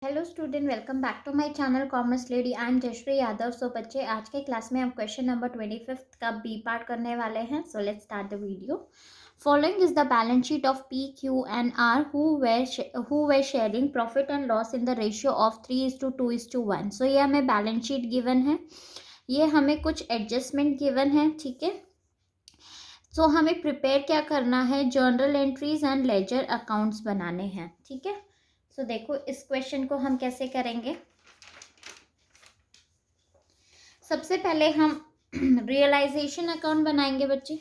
Hello student, welcome back to my channel commerce lady. I am Jayshree Yadav. So बच्चे, आज के class में हम क्वेश्चन नंबर 25 का बी पार्ट करने वाले हैं। So let's start the video. Following is the balance sheet of P Q and R who were sharing profit and loss in the ratio of 3:2:1। So ये हमें balance sheet given है, ये हमें कुछ adjustment given है। ठीक है, सो हमें प्रिपेयर क्या करना है, journal entries and ledger accounts बनाने हैं। ठीक है, सो देखो इस क्वेश्चन को हम कैसे करेंगे। सबसे पहले हम रियलाइजेशन अकाउंट बनाएंगे बच्चे।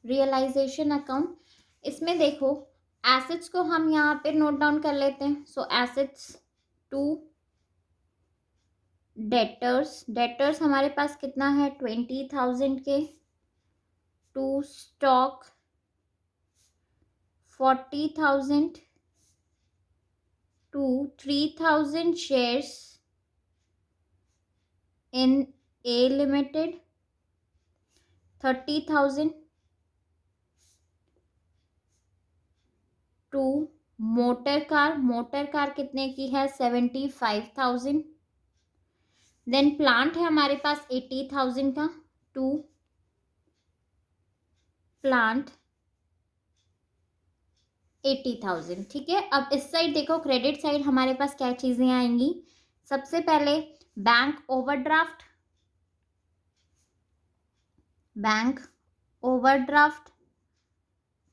रियलाइजेशन अकाउंट, इसमें देखो एसेट्स को हम यहाँ पे नोट डाउन कर लेते हैं। सो एसेट्स टू डेटर्स हमारे पास कितना है 20,000 के, to stock 40,000, to 3,000 shares in a limited 30,000, to motor car कितने की है 75,000। देन प्लांट है हमारे पास 80,000 का, टू प्लांट 80,000। ठीक है, अब इस साइड देखो, क्रेडिट साइड हमारे पास क्या चीजें आएंगी। सबसे पहले बैंक ओवरड्राफ्ट,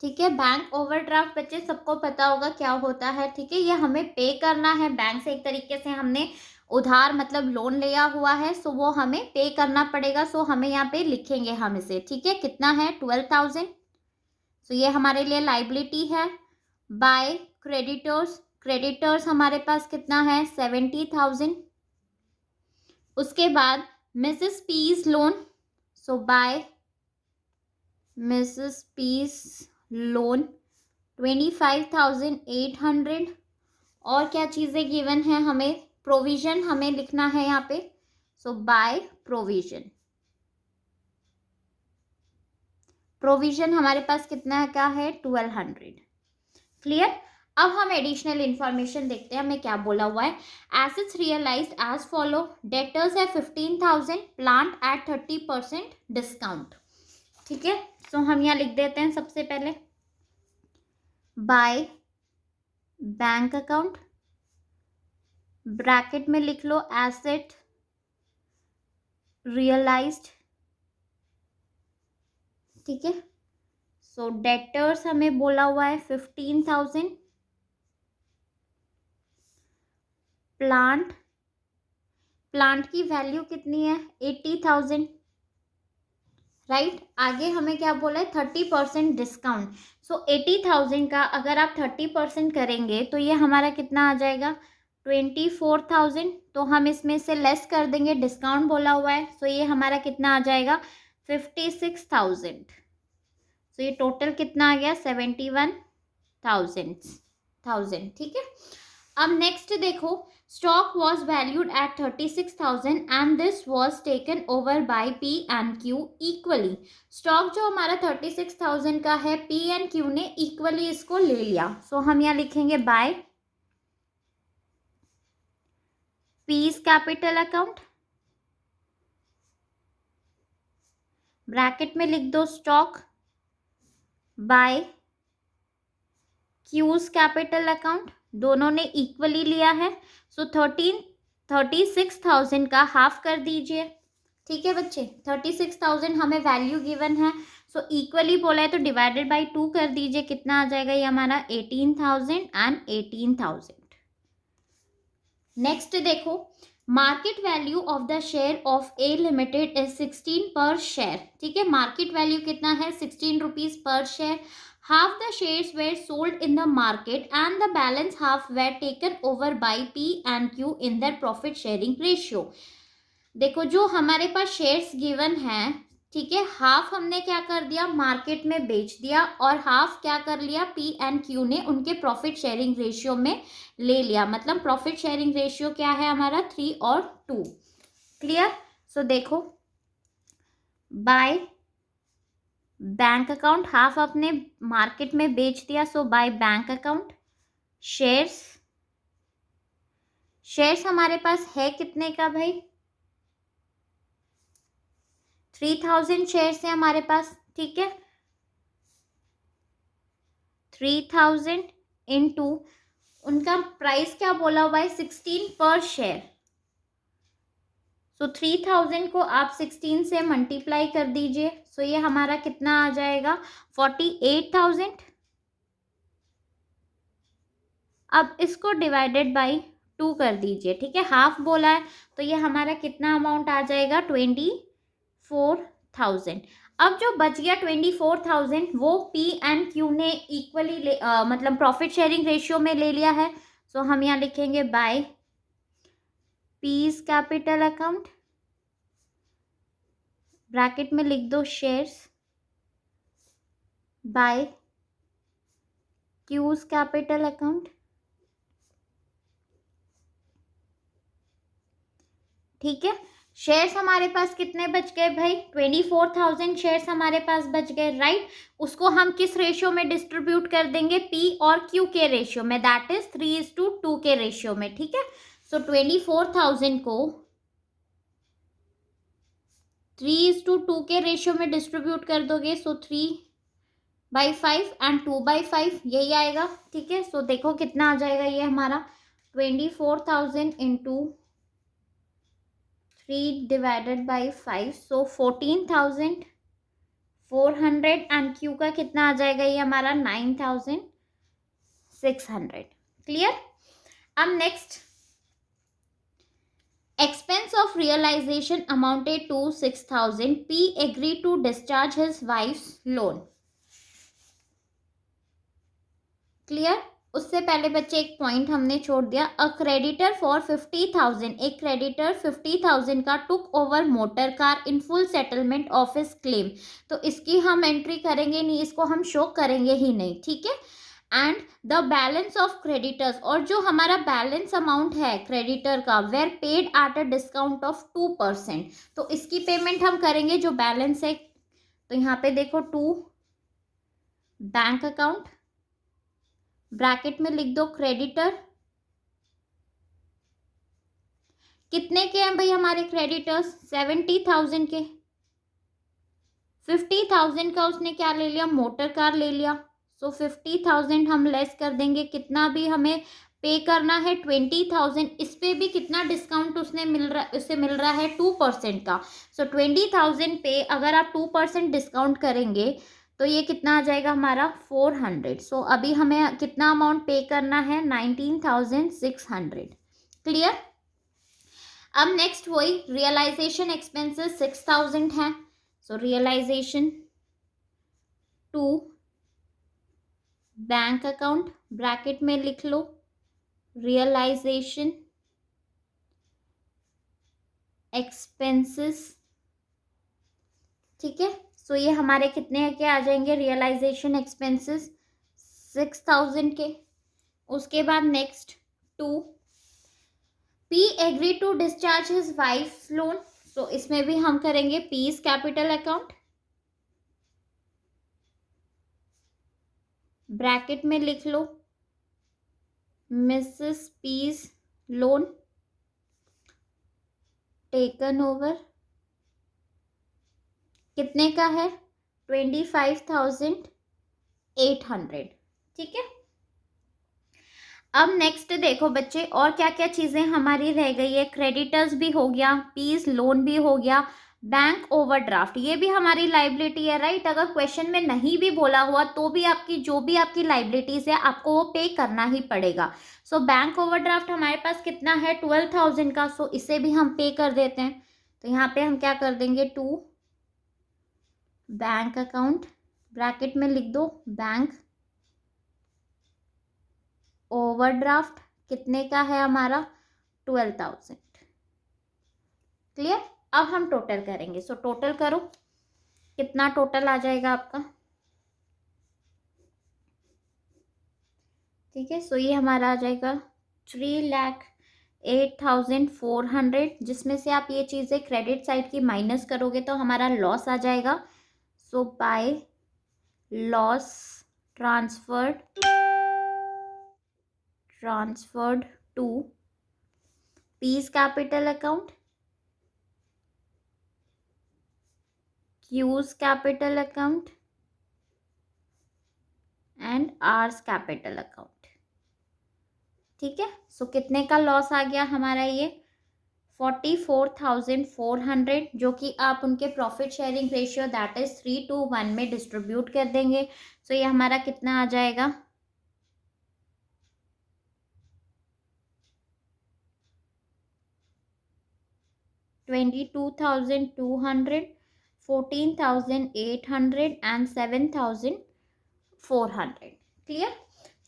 ठीक है। बैंक ओवरड्राफ्ट बच्चे सबको पता होगा क्या होता है। ठीक है, ये हमें पे करना है बैंक से, एक तरीके से हमने उधार मतलब लोन लिया हुआ है, सो वो हमें पे करना पड़ेगा। सो हमें यहाँ पे लिखेंगे हम इसे। ठीक है, कितना है 12,000। सो ये हमारे लिए लाइबिलिटी है। बाय क्रेडिटर्स हमारे पास कितना है 70,000। उसके बाद Mrs P's loan, so by Mrs P's loan 25,800। और क्या चीजें गिवन है हमें, प्रोविजन हमें लिखना है यहाँ पे। सो बाय प्रोविजन हमारे पास कितना का है 1,200। क्लियर। अब हम एडिशनल इंफॉर्मेशन देखते हैं, हमें क्या बोला हुआ है। Assets realised as follow, debtors है 15,000, प्लांट एट 30% डिस्काउंट। ठीक है, सो हम यहाँ लिख देते हैं सबसे पहले बाय बैंक अकाउंट, ब्रैकेट में लिख लो एसेट रियलाइज्ड। ठीक है, सो डेटर्स हमें बोला हुआ है 15,000, प्लांट की वैल्यू कितनी है 80,000। राइट, आगे हमें क्या बोला है 30% डिस्काउंट। सो 80,000 का अगर आप 30% करेंगे तो ये हमारा कितना आ जाएगा 24,000। तो हम इसमें से लेस कर देंगे, डिस्काउंट बोला हुआ है। सो ये हमारा कितना आ जाएगा 56,000। सो ये टोटल कितना आ गया 71,000। ठीक है, अब नेक्स्ट देखो, stock was valued at 36,000 and this was taken over by P and Q equally. Stock जो हमारा 36,000 का है, पी एंड क्यू ने इक्वली इसको ले लिया। सो हम यहाँ लिखेंगे by P's capital account, bracket में लिख दो stock by Q's capital account, दोनों ने इक्वली लिया है। सो 36,000 का हाफ कर दीजिए। ठीक है बच्चे, 36,000 हमें वैल्यू गिवन है, सो इक्वली बोला है तो डिवाइडेड बाय 2 कर दीजिए। कितना आ जाएगा ये हमारा 18,000 एंड 18,000। नेक्स्ट देखो, market value of the share of A limited is 16 पर शेयर। ठीक है, मार्केट वैल्यू कितना है 16 rupees per share. Half the shares were sold in the market and the balance half were taken over by P and Q in their profit sharing ratio. देखो जो हमारे पास shares given है, ठीक है, half हमने क्या कर दिया मार्केट में बेच दिया और हाफ क्या कर लिया पी एंड क्यू ने उनके प्रॉफिट शेयरिंग रेशियो में ले लिया। मतलब प्रॉफिट शेयरिंग रेशियो क्या है हमारा 3 और 2। क्लियर। सो देखो बाय बैंक अकाउंट, हाफ अपने मार्केट में बेच दिया, so by bank account. Shares, shares हमारे पास है कितने का भाई, 3000 शेयर्स है हमारे पास, ठीक है। 3000 इंटू उनका प्राइस क्या बोला हुआ है, 16 पर शेयर। सो 3000 को आप 16 से मल्टीप्लाई कर दीजिए, सो ये हमारा कितना आ जाएगा, 48,000। अब इसको डिवाइडेड बाई 2 कर दीजिए, ठीक है, हाफ बोला है, तो ये हमारा कितना अमाउंट आ जाएगा, 24,000। अब जो बच गया 24,000 वो पी एंड क्यू ने इक्वली मतलब प्रॉफिट शेयरिंग रेशियो में ले लिया है। सो हम यहाँ लिखेंगे by P's capital account, bracket में लिख दो shares, by Q's capital account, ठीक है। शेयर्स हमारे पास कितने बच गए भाई, 24,000 शेयर्स हमारे पास बच गए, राइट। उसको हम किस रेशियो में डिस्ट्रीब्यूट कर देंगे, पी और क्यू के रेशियो में, दैट इज 3:2 के रेशियो में, ठीक है। सो 24,000 को 3:2 के रेशियो में डिस्ट्रीब्यूट कर दोगे, सो 3/5 एंड 2/5 यही आएगा, ठीक है। सो देखो कितना आ जाएगा ये हमारा, 24,000 into 3 divided by 5, so 14,400 and Q का कितना आ जाएगा ये हमारा, 9,600, क्लियर। अब next, expense of realization amounted to 6,000. P agreed to discharge his wife's loan. Clear. उससे पहले बच्चे एक पॉइंट हमने छोड़ दिया, अ क्रेडिटर फॉर 50,000, एक क्रेडिटर 50,000 का took over motor car in full settlement of his claim. तो इसकी हम एंट्री करेंगे नहीं, इसको हम शो करेंगे ही नहीं, ठीक है। And the balance of creditors, और जो हमारा बैलेंस अमाउंट है क्रेडिटर का, were paid at a discount of 2%। तो इसकी पेमेंट हम करेंगे जो बैलेंस है, तो यहाँ पे देखो 2 बैंक अकाउंट, ब्रैकेट में लिख दो क्रेडिटर, कितने के हैं भाई हमारे क्रेडिटर्स, 70,000 के। 50,000 का उसने क्या ले लिया, मोटर कार ले लिया। सो 50,000 हम लेस कर देंगे, कितना भी हमें पे करना है, 20,000। इस पे भी कितना डिस्काउंट उसने उसे मिल रहा है, 2% का। सो 20,000 पे अगर आप 2% डिस्काउंट करेंगे तो ये कितना आ जाएगा हमारा, 400। सो अभी हमें कितना अमाउंट पे करना है, 19,600, क्लियर। अब नेक्स्ट वही रियलाइजेशन एक्सपेंसेस 6,000 है, so realization to bank account, bracket में लिख लो रियलाइजेशन एक्सपेंसेस, ठीक है। सो ये हमारे कितने के आ जाएंगे, रियलाइजेशन एक्सपेंसेस 6,000 के। उसके बाद next 2, P agree to discharge his wife loan. So इसमें भी हम करेंगे पीज कैपिटल अकाउंट, ब्रैकेट में लिख लो Mrs P's loan taken over, कितने का है, 25,800, ठीक है। अब नेक्स्ट देखो बच्चे, और क्या क्या चीजें हमारी रह गई है, क्रेडिटर्स भी हो गया, पीस लोन भी हो गया, बैंक ओवरड्राफ्ट ये भी हमारी लाइबिलिटी है, राइट। अगर क्वेश्चन में नहीं भी बोला हुआ तो भी आपकी जो भी आपकी लाइबिलिटीज है आपको वो पे करना ही पड़ेगा। सो बैंक ओवरड्राफ्ट हमारे पास कितना है, 12,000 का। सो इसे भी हम पे कर देते हैं, तो यहाँ पे हम क्या कर देंगे, 2 बैंक अकाउंट, ब्रैकेट में लिख दो बैंक ओवरड्राफ्ट, कितने का है हमारा, 12,000, क्लियर। अब हम टोटल करेंगे, सो टोटल करो, कितना टोटल आ जाएगा आपका, ठीक है। सो ये हमारा आ जाएगा 3,00,000 8,400, जिसमें से आप ये चीज़ें क्रेडिट साइड की माइनस करोगे तो हमारा लॉस आ जाएगा. So by loss transferred to P's capital account, Q's capital account and R's capital account. ठीक है. सो कितने का लॉस आ गया हमारा ये 44,400, जो कि आप उनके profit sharing ratio that is 3:1 में डिस्ट्रीब्यूट कर देंगे. सो ये हमारा कितना आ जाएगा 22,200, 14,800 and 7,400. क्लियर.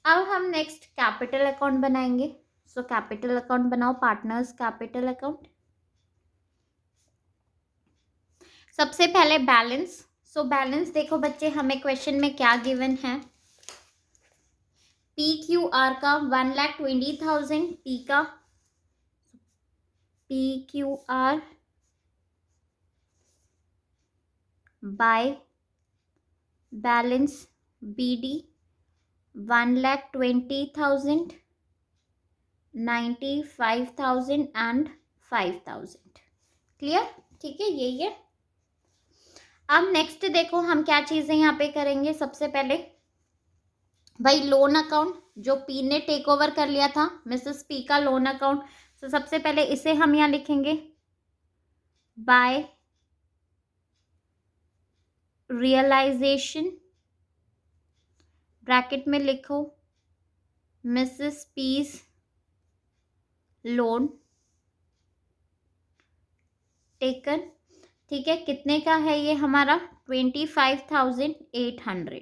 अब हम नेक्स्ट कैपिटल अकाउंट बनाएंगे. सो कैपिटल अकाउंट बनाओ, पार्टनर्स कैपिटल अकाउंट. सबसे पहले बैलेंस. सो बैलेंस देखो बच्चे, हमें क्वेश्चन में क्या गिवन है. PQR का 1,20,000, PQR by balance BD 1,20,000, 95,000 and 5,000. Clear. ठीक है, यही है. अब नेक्स्ट देखो हम क्या चीजें यहाँ पे करेंगे. सबसे पहले भाई लोन अकाउंट जो पी ने टेक ओवर कर लिया था, मिसेस पी का लोन अकाउंट. तो सबसे पहले इसे हम यहाँ लिखेंगे बाय रियलाइजेशन, ब्रैकेट में लिखो मिसेस पीस लोन टेकन. ठीक है, कितने का है ये हमारा 25,800.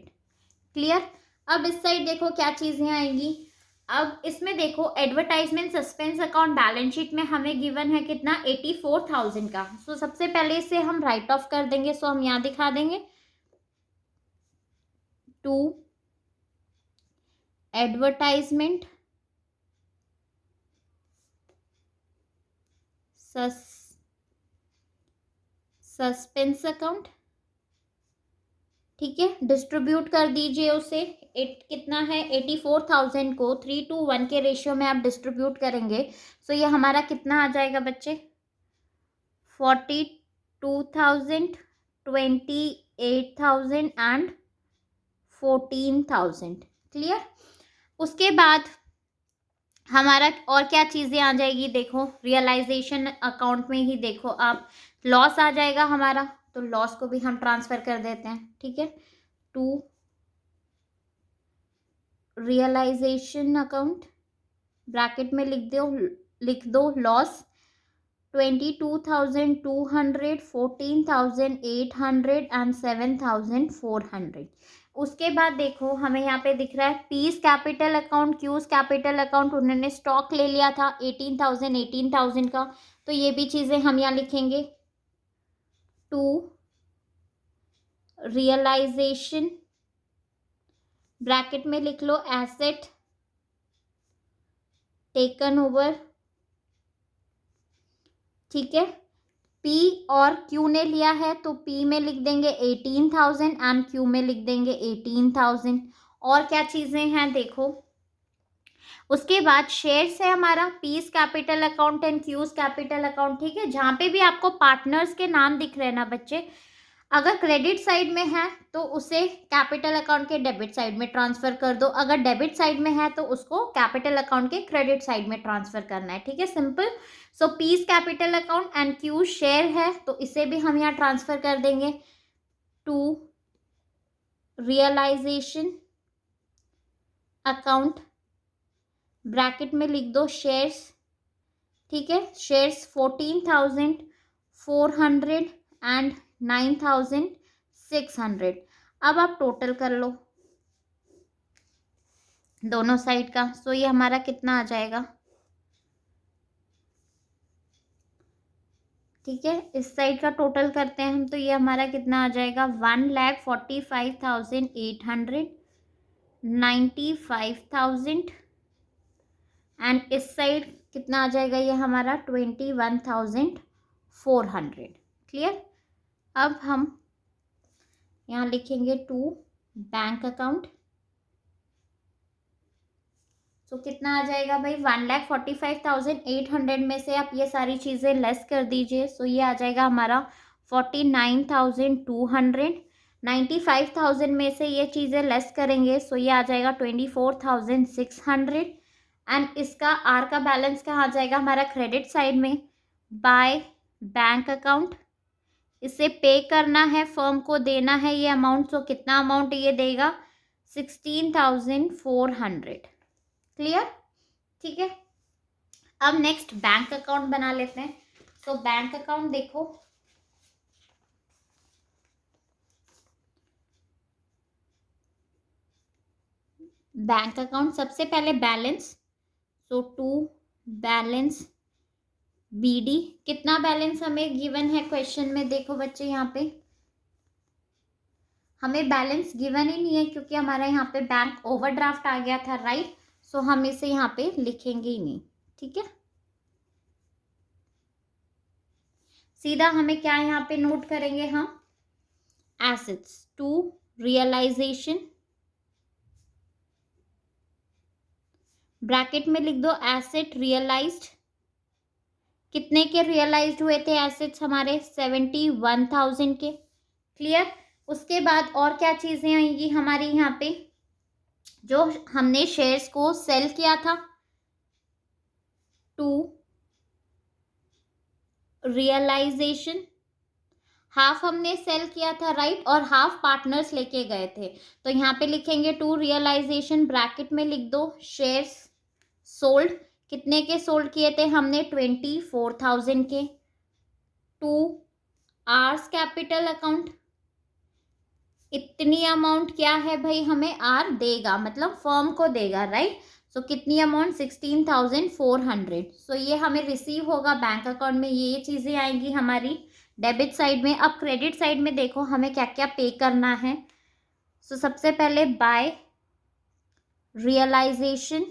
क्लियर. अब इस साइड देखो क्या चीजें आएंगी. अब इसमें देखो advertisement suspense account balance sheet में हमें गिवन है कितना 84,000 का. सो सबसे पहले इसे हम राइट ऑफ कर देंगे. सो हम यहाँ दिखा देंगे टू एडवर्टाइजमेंट सस्पेंस अकाउंट. ठीक है, डिस्ट्रीब्यूट कर दीजिए उसे. कितना है 84,000 को 3:1 के रेशियो में आप डिस्ट्रीब्यूट करेंगे. सो ये हमारा कितना आ जाएगा बच्चे 42,000, 28,000 एंड 14,000. क्लियर. उसके बाद हमारा और क्या चीज़ें आ जाएगी. देखो रियलाइजेशन अकाउंट में ही देखो आप लॉस आ जाएगा हमारा. तो लॉस को भी हम ट्रांसफर कर देते हैं. ठीक है, टू रियलाइजेशन अकाउंट, ब्रैकेट में लिख दो लॉस 22,200, 14,800 एंड 7,400. उसके बाद देखो हमें यहाँ पे दिख रहा है piece capital account, cues capital account. उन्होंने स्टॉक ले लिया था 18,000 का. तो ये भी चीज़ें हम यहाँ लिखेंगे टू रियलाइजेशन, ब्रैकेट में लिख लो एसेट टेकन ओवर. ठीक है, पी और क्यू ने लिया है तो पी में लिख देंगे 18,000 एंड क्यू में लिख देंगे 18,000. और क्या चीज़ें हैं देखो. उसके बाद शेयर्स है हमारा piece capital account and cues capital account. ठीक है, जहाँ पे भी आपको पार्टनर्स के नाम दिख रहे हैं ना बच्चे, अगर क्रेडिट साइड में है तो उसे कैपिटल अकाउंट के डेबिट साइड में ट्रांसफर कर दो. अगर डेबिट साइड में है तो उसको कैपिटल अकाउंट के क्रेडिट साइड में ट्रांसफर करना है. ठीक है, simple. So piece capital account and Q share है तो इसे भी हम यहाँ ट्रांसफर कर देंगे टू रियलाइजेशन अकाउंट, ब्रैकेट में लिख दो शेयर्स. ठीक है, शेयर्स 14,400 एंड 9,600. अब आप टोटल कर लो दोनों साइड का. सो ये हमारा कितना आ जाएगा. ठीक है, इस साइड का टोटल करते हैं हम तो ये हमारा कितना आ जाएगा 1,45,800, 95,000 एंड इस साइड कितना आ जाएगा ये हमारा 21,400। क्लियर। अब हम यहाँ लिखेंगे टू बैंक अकाउंट। तो कितना आ जाएगा भाई, 1,45,800 में से आप ये सारी चीज़ें लेस कर दीजिए। सो ये आ जाएगा हमारा 49,200। 95,000 में से ये चीज़ें लेस करेंगे, सो ये आ जाएगा 24,600। एंड इसका आर का बैलेंस कहाँ आ जाएगा हमारा, क्रेडिट साइड में बाय बैंक अकाउंट। इसे पे करना है, फर्म को देना है ये अमाउंट। सो कितना अमाउंट ये देगा, 16,400। क्लियर। ठीक है। अब नेक्स्ट बैंक अकाउंट बना लेते हैं। तो बैंक अकाउंट देखो, बैंक अकाउंट सबसे पहले balance. So to balance BD. कितना बैलेंस हमें गिवन है क्वेश्चन में, देखो बच्चे यहाँ पे हमें बैलेंस गिवन ही नहीं है, क्योंकि हमारा यहाँ पे बैंक ओवरड्राफ्ट आ गया था, राइट। सो हम इसे यहाँ पे लिखेंगे ही नहीं। ठीक है। सीधा हमें क्या यहाँ पे नोट करेंगे हम, एसेट्स टू रियलाइजेशन, ब्रैकेट में लिख दो एसेट रियलाइज्ड। कितने के रियलाइज्ड हुए थे एसेट्स हमारे, 71,000 के। क्लियर। उसके बाद और क्या चीजें आएंगी हमारी यहाँ पे, जो हमने शेयर्स को सेल किया था टू रियलाइजेशन, हाफ हमने सेल किया था, राइट, और हाफ पार्टनर्स लेके गए थे। तो यहाँ पे लिखेंगे टू रियलाइजेशन, ब्रैकेट में लिख दो शेयर्स सोल्ड। कितने के सोल्ड किए थे हमने, 24,000 के। टू आर्स कैपिटल अकाउंट, इतनी अमाउंट क्या है भाई हमें आर देगा, मतलब फर्म को देगा, राइट। सो कितनी अमाउंट, 16,400। सो ये हमें रिसीव होगा बैंक अकाउंट में, ये चीज़ें आएंगी हमारी डेबिट साइड में। अब क्रेडिट साइड में देखो हमें क्या क्या पे करना है। सो सबसे पहले बाय रियलाइजेशन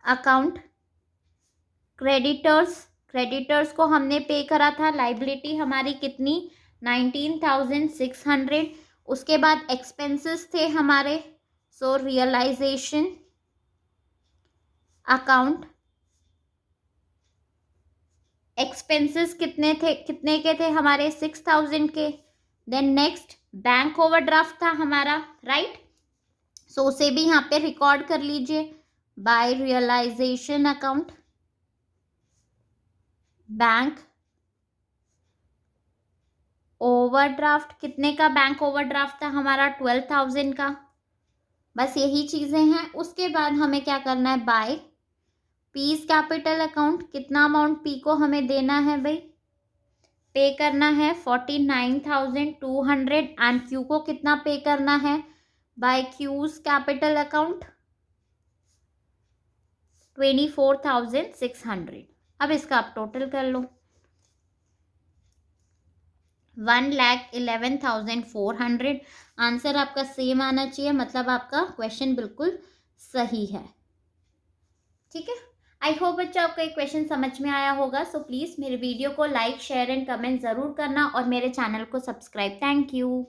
अकाउंट, क्रेडिटर्स को हमने पे करा था, लाइबिलिटी हमारी कितनी, 19,600। उसके बाद एक्सपेंसेस थे हमारे, सो रियलाइजेशन अकाउंट, एक्सपेंसेस कितने के थे हमारे, 6,000 के। देन नेक्स्ट बैंक ओवरड्राफ्ट था हमारा, राइट। सो उसे भी यहाँ पे रिकॉर्ड कर लीजिए, by realisation account bank overdraft. कितने का बैंक ओवरड्राफ्ट था हमारा, 12,000 का। बस यही चीजें हैं। उसके बाद हमें क्या करना है, बाय पीस कैपिटल अकाउंट, कितना अमाउंट पी को हमें देना है भाई, पे करना है 49,200। एंड क्यू को कितना पे करना है, बाय क्यूज कैपिटल अकाउंट 24,600। अब इसका आप टोटल कर लो, 1,11,400। आंसर आपका सेम आना चाहिए, मतलब आपका क्वेश्चन बिल्कुल सही है। ठीक है। आई होप बच्चों आपको एक क्वेश्चन समझ में आया होगा। सो प्लीज़ मेरे वीडियो को लाइक शेयर एंड कमेंट ज़रूर करना और मेरे चैनल को सब्सक्राइब। Thank you.